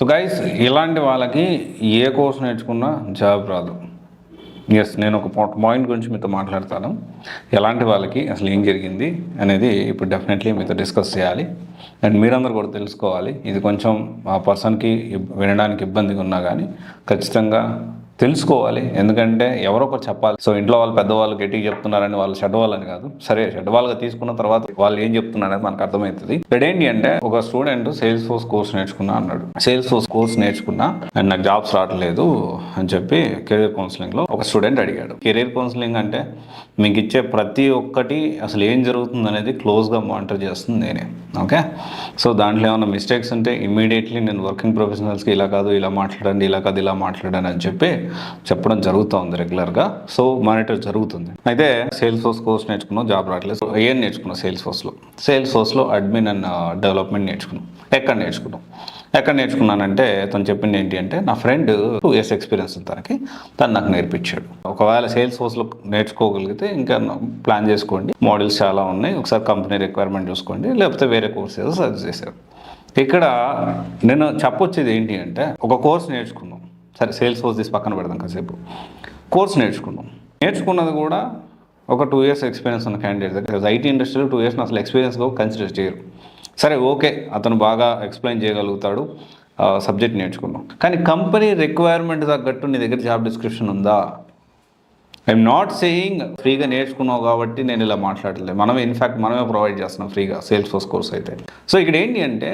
So guys, ఇలాంటి వాళ్ళకి ఏ course నేర్చుకున్నా జాబ్ రాదు. ఎస్, నేను ఒక పాయింట్ గురించి మీతో మాట్లాడతాను. ఎలాంటి వాళ్ళకి అసలు ఏం జరిగింది అనేది ఇప్పుడు డెఫినెట్లీ మీతో డిస్కస్ చేయాలి. అండ్ మీరందరూ కూడా తెలుసుకోవాలి. ఇది కొంచెం ఆ పర్సన్కి వినడానికి ఇబ్బందిగా ఉన్నా కానీ ఖచ్చితంగా తెలుసుకోవాలి. ఎందుకంటే ఎవరో ఒకరు చెప్పాలి. సో ఇంట్లో వాళ్ళు పెద్దవాళ్ళు గట్టిగా చెప్తున్నారని వాళ్ళు చెడ్డవాళ్ళని కాదు. సరే, చెడ్డవాళ్ళుగా తీసుకున్న తర్వాత వాళ్ళు ఏం చెప్తున్నారనేది మనకు అర్థమవుతుంది. ఇక్కడ ఏంటి అంటే, ఒక స్టూడెంట్ సేల్స్ ఫోర్స్ కోర్స్ నేర్చుకున్నా అన్నాడు. సేల్స్ ఫోర్స్ కోర్స్ నేర్చుకున్నా అండ్ నాకు జాబ్స్ రావట్లేదు అని చెప్పి కెరీర్ కౌన్సిలింగ్లో ఒక స్టూడెంట్ అడిగాడు. కెరీర్ కౌన్సిలింగ్ అంటే మీకు ఇచ్చే ప్రతి ఒక్కటి అసలు ఏం జరుగుతుంది అనేది క్లోజ్గా మానిటర్ చేస్తుంది నేనే. ఓకే, సో దాంట్లో ఏమైనా మిస్టేక్స్ ఉంటే ఇమీడియట్లీ నేను వర్కింగ్ ప్రొఫెషనల్స్కి ఇలా కాదు ఇలా మాట్లాడండి, ఇలా కాదు ఇలా మాట్లాడండి అని చెప్పి చెప్పడం జరుగుతుంది రెగ్యులర్గా. సో మానిటర్ జరుగుతుంది. అయితే సేల్స్ ఫోర్స్ కోర్స్ నేర్చుకున్నాం, జాబ్ రావట్లేదు. సో ఏం నేర్చుకున్నాం సేల్స్ ఫోర్స్లో అడ్మిన్ అండ్ డెవలప్మెంట్ నేర్చుకున్నాం. ఎక్కడ నేర్చుకున్నానంటే తను చెప్పింది ఏంటి అంటే, నా ఫ్రెండ్ 2 years ఎక్స్పీరియన్స్ ఉంది తను నాకు నేర్పించాడు. ఒకవేళ సేల్స్ ఫోర్స్లో నేర్చుకోగలిగితే ఇంకా ప్లాన్ చేసుకోండి, మోడల్స్ చాలా ఉన్నాయి, ఒకసారి కంపెనీ రిక్వైర్మెంట్ చూసుకోండి, లేకపోతే వేరే కోర్స్ ఏదో సజెస్ట్ చేశారు. ఇక్కడ నేను చెప్పొచ్చేది ఏంటి అంటే, ఒక కోర్స్ నేర్చుకున్నాం. సరే, సేల్స్ ఫోర్స్ తీసి పక్కన పెడదాం కాసేపు. కోర్స్ నేర్చుకున్నది కూడా ఒక 2 years ఎక్స్పీరియన్స్ ఉన్న క్యాండిడేట్ దగ్గర. ఐటీ ఇండస్ట్రీలో 2 years అసలు ఎక్స్పీరియన్స్గా కన్సిడర్ చేయరు. సరే, ఓకే, అతను బాగా ఎక్స్ప్లెయిన్ చేయగలుగుతాడు, సబ్జెక్ట్ నేర్చుకున్నాం. కానీ కంపెనీ రిక్వైర్మెంట్ తగ్గట్టు నీ దగ్గర జాబ్ డిస్క్రిప్షన్ ఉందా? ఐఎమ్ నాట్ సేయింగ్ ఫ్రీగా నేర్చుకున్నావు కాబట్టి నేను ఇలా మాట్లాడలేదు. మనమే ప్రొవైడ్ చేస్తున్నాం ఫ్రీగా సేల్స్ ఫోర్స్ కోర్స్ అయితే. సో ఇక్కడ ఏంటి అంటే,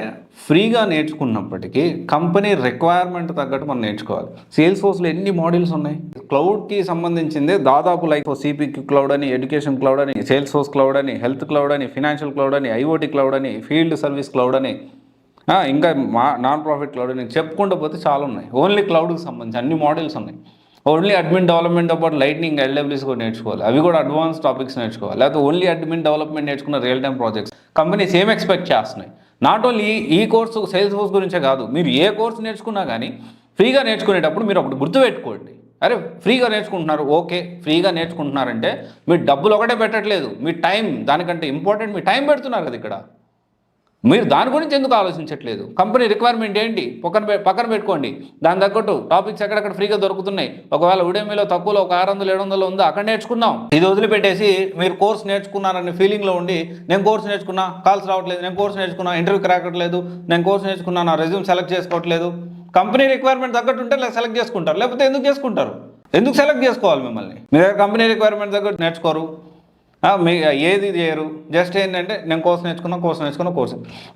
ఫ్రీగా నేర్చుకున్నప్పటికీ కంపెనీ రిక్వైర్మెంట్ తగ్గట్టు మనం నేర్చుకోవాలి. సేల్స్ ఫోర్స్లో ఎన్ని మోడల్స్ ఉన్నాయి? క్లౌడ్కి సంబంధించిందే దాదాపు లైక్ సిపిక్యూ క్లౌడ్ అని, ఎడ్యుకేషన్ క్లౌడ్ అని, సేల్స్ ఫోర్స్ క్లౌడ్ అని, హెల్త్ క్లౌడ్ అని, ఫినాన్షియల్ క్లౌడ్ అని, ఐఓటీ క్లౌడ్ అని, ఫీల్డ్ సర్వీస్ క్లౌడ్ అని, ఇంకా నాన్ ప్రాఫిట్ క్లౌడ్ అని చెప్పుకుంటూ పోతే చాలా ఉన్నాయి. ఓన్లీ క్లౌడ్కి సంబంధించి అన్ని మోడల్స్ ఉన్నాయి. ఓన్లీ అడ్మిన్ డెవలప్మెంట్తో పాటు లైట్నింగ్, ఎల్డబ్ల్యూస్ కూడా నేర్చుకోవాలి. అవి కూడా అడ్వాన్స్ టాపిక్స్ నేర్చుకోవాలి. లేకపోతే ఓన్లీ అడ్మిన్ డెవలప్మెంట్ నేర్చుకున్న రియల్ టైమ్ ప్రాజెక్ట్స్ కంపెనీస్ ఏం ఎక్స్పెక్ట్ చేస్తున్నాయి? నాట్ ఓన్లీ ఈ కోర్సు సేల్స్ ఫోర్స్ గురించే కాదు, మీరు ఏ కోర్సు నేర్చుకున్నా కానీ ఫ్రీగా నేర్చుకునేటప్పుడు మీరు ఒకటి గుర్తుపెట్టుకోండి. అరే, ఫ్రీగా నేర్చుకుంటున్నారు, ఓకే, ఫ్రీగా నేర్చుకుంటున్నారంటే మీరు డబ్బులు ఒకటే పెట్టట్లేదు, మీ టైం దానికంటే ఇంపార్టెంట్, మీ టైం పెడుతున్నారు కదా ఇక్కడ. మీరు దాని గురించి ఎందుకు ఆలోచించట్లేదు? కంపెనీ రిక్వైర్మెంట్ ఏంటి పక్కన పెట్టుకోండి, దాని తగ్గట్టు టాపిక్స్ ఎక్కడెక్కడ ఫ్రీగా దొరుకుతున్నాయి. ఒకవేళ ఉడేమీలో తక్కువలో ఒక 600-700 ఉందో అక్కడ నేర్చుకుందాం. ఇది వదిలిపెట్టేసి మీరు కోర్స్ నేర్చుకున్నారనే ఫీలింగ్లో ఉండి, నేను కోర్స్ నేర్చుకున్నా కాల్స్ రావట్లేదు, నేను కోర్స్ నేర్చుకున్నా ఇంటర్వ్యూకి రావట్లేదు, నేను కోర్స్ నేర్చుకున్నా నా రెజ్యూమ్ సెలెక్ట్ చేసుకోవట్లేదు. కంపెనీ రిక్వైర్మెంట్ తగ్గట్టు ఉంటే సెలెక్ట్ చేసుకుంటారు, లేకపోతే ఎందుకు చేసుకుంటారు? ఎందుకు సెలెక్ట్ చేసుకోవాలి మిమ్మల్ని? మీ దగ్గర కంపెనీ రిక్వైర్మెంట్ తగ్గట్టు నేర్చుకోరు, మీ ఏది చేయరు. జస్ట్ ఏంటంటే నేను కోర్స్ నేర్చుకున్నా.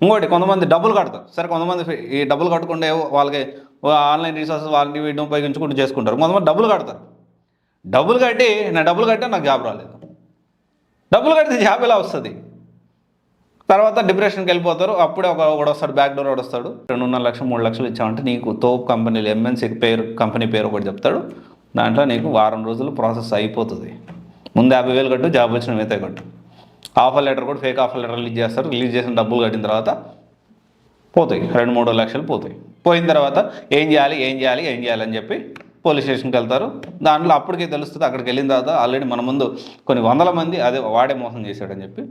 ఇంకోటి, కొంతమంది డబ్బులు కడతారు. సరే, కొంతమంది ఈ డబ్బులు కట్టకుండా వాళ్ళకి ఆన్లైన్ రీసోర్సెస్ వాళ్ళని వీటిని ఉపయోగించుకుంటూ చేసుకుంటారు. కొంతమంది డబ్బులు కడతారు. డబ్బులు కట్టి నాకు జాబ్ రాలేదు. డబ్బులు కడితే జాబ్ ఎలా వస్తుంది? తర్వాత డిప్రెషన్కి వెళ్ళిపోతారు. అప్పుడే ఒకడు వస్తాడు, బ్యాక్ డోర్ ఒకడు వస్తాడు, 2.5 లక్షలు 3 లక్షలు ఇచ్చామంటే నీకు తోపు కంపెనీలు ఎంఎన్సీ కంపెనీ పేరు ఒకటి చెప్తాడు. దాంట్లో నీకు వారం రోజులు ప్రాసెస్ అయిపోతుంది. ముందు 50,000 కట్టు, జాబ్ వచ్చిన మిగతా కట్టు. ఆఫర్ లెటర్ కూడా ఫేక్ ఆఫర్ లెటర్ రిలీజ్ చేస్తారు. రిలీజ్ చేసిన డబ్బులు కట్టిన తర్వాత పోతాయి, 2-3 లక్షలు పోతాయి. పోయిన తర్వాత ఏం చేయాలి అని చెప్పి పోలీస్ స్టేషన్కి వెళ్తారు. దాంట్లో అప్పటికే తెలుస్తుంది. అక్కడికి వెళ్ళిన తర్వాత ఆల్రెడీ మన ముందు కొన్ని 100 మంది అదే వాడే మోసం చేశాడని చెప్పి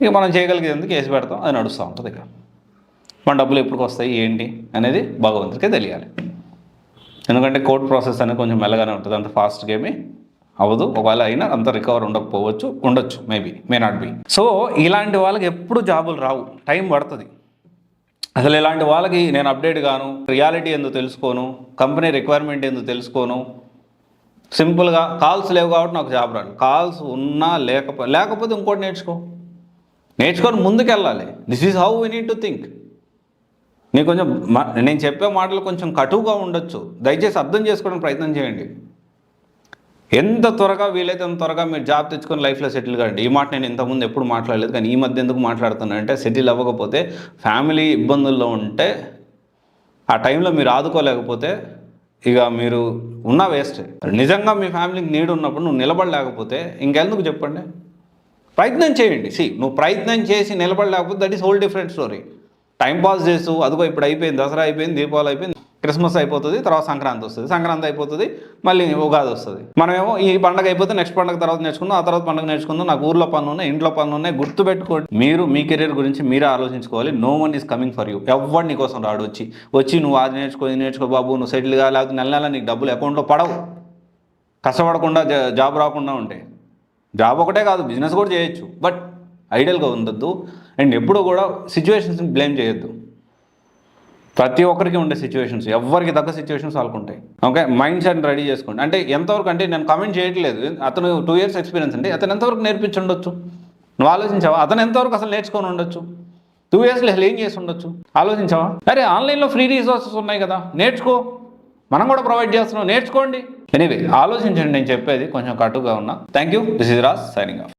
ఇక మనం చేయగలిగేందుకు కేసు పెడతాం. అది నడుస్తూ ఉంటుంది. ఇక మన డబ్బులు ఎప్పటికి వస్తాయి ఏంటి అనేది భగవంతుడికే తెలియాలి. ఎందుకంటే కోర్టు ప్రాసెస్ అనేది కొంచెం మెల్లగానే ఉంటుంది, అంత ఫాస్ట్గా ఏమీ అవ్వదు. ఒకవేళ అయినా అంత రికవర్ ఉండొచ్చు, మే నాట్ బి. సో ఇలాంటి వాళ్ళకి ఎప్పుడు జాబులు రావు, టైం పడుతుంది. అసలు ఇలాంటి వాళ్ళకి నేను అప్డేట్ గాను, రియాలిటీ ఎందుకు తెలుసుకోను, కంపెనీ రిక్వైర్మెంట్ ఎందుకు తెలుసుకోను. సింపుల్గా కాల్స్ లేవు కాబట్టి నాకు జాబ్ రాదు. కాల్స్ ఉన్నా లేకపోతే ఇంకోటి నేర్చుకొని ముందుకెళ్ళాలి. This is how we need to think. నేను చెప్పే మాటలు కొంచెం కటువుగా ఉండొచ్చు, దయచేసి అర్థం చేసుకోవడానికి ప్రయత్నం చేయండి. ఎంత త్వరగా వీలైతే అంత త్వరగా మీరు జాబ్ తెచ్చుకొని లైఫ్లో సెటిల్ కాండి. ఈ మాట నేను ఇంతకుముందు ఎప్పుడు మాట్లాడలేదు, కానీ ఈ మధ్య ఎందుకు మాట్లాడుతున్నానంటే, సెటిల్ అవ్వకపోతే, ఫ్యామిలీ ఇబ్బందుల్లో ఉంటే, ఆ టైంలో మీరు ఆదుకోలేకపోతే ఇక మీరు ఉన్న వేస్ట్. నిజంగా మీ ఫ్యామిలీకి నీడ్ ఉన్నప్పుడు నువ్వు నిలబడలేకపోతే ఇంకెందుకు చెప్పండి? ప్రయత్నం చేయండి. నువ్వు ప్రయత్నం చేసి నిలబడలేకపోతే that is whole different story. Time pass చేస్తూ అదిగో ఇప్పుడు అయిపోయింది, దసరా అయిపోయింది, దీపావళి అయిపోయింది, క్రిస్మస్ అయిపోతుంది, తర్వాత సంక్రాంతి వస్తుంది, సంక్రాంతి అయిపోతుంది, మళ్ళీ ఉగాది వస్తుంది. మనమేమో ఈ పండగ అయిపోతే నెక్స్ట్ పండగ తర్వాత నేర్చుకుందాం, ఆ తర్వాత పండుగ నేర్చుకుందాం, నాకు ఊర్లో పనులు ఉన్నాయి, ఇంట్లో పనులు ఉన్నాయి. గుర్తుపెట్టుకోండి, మీరు మీ కెరీర్ గురించి మీరే ఆలోచించుకోవాలి. No one is coming for you. ఎవరు నీ కోసం రాడు వచ్చి నువ్వు అది నేర్చుకో బాబు, నువ్వు సెటిల్గా, లేకపోతే నెల నెల నీకు డబ్బులు అకౌంట్లో పడవు. కష్టపడకుండా జాబ్ రాకుండా ఉంటే, జాబ్ ఒకటే కాదు బిజినెస్ కూడా చేయొచ్చు, బట్ ఐడియల్గా ఉండొద్దు. అండ్ ఎప్పుడూ కూడా సిచ్యువేషన్స్ని బ్లేమ్ చేయొద్దు. ప్రతి ఒక్కరికి ఉండే సిచ్యువేషన్స్, ఎవరికి తగ్గ సిచ్యువేషన్స్ వాళ్ళకుంటాయి. ఓకే, మైండ్ సెట్ రెడీ చేసుకోండి. అంటే ఎంతవరకు, అంటే నేను కమెంట్ చేయట్లేదు, అతను 2 years ఎక్స్పీరియన్స్ అంటే అతను ఎంతవరకు నేర్పించి ఉండొచ్చు, నువ్వు ఆలోచించావా? అతను ఎంతవరకు అసలు నేర్చుకొని ఉండొచ్చు, 2 yearsలో అసలు ఏం చేసి ఉండొచ్చు, ఆలోచించావా? అరే ఆన్లైన్లో ఫ్రీ రిసోర్సెస్ ఉన్నాయి కదా, నేర్చుకో, మనం కూడా ప్రొవైడ్ చేస్తున్నాం, నేర్చుకోండి. ఎనీవే ఆలోచించండి, నేను చెప్పేది కొంచెం కటుగా ఉన్నా. Thank you. This is Raj signing off.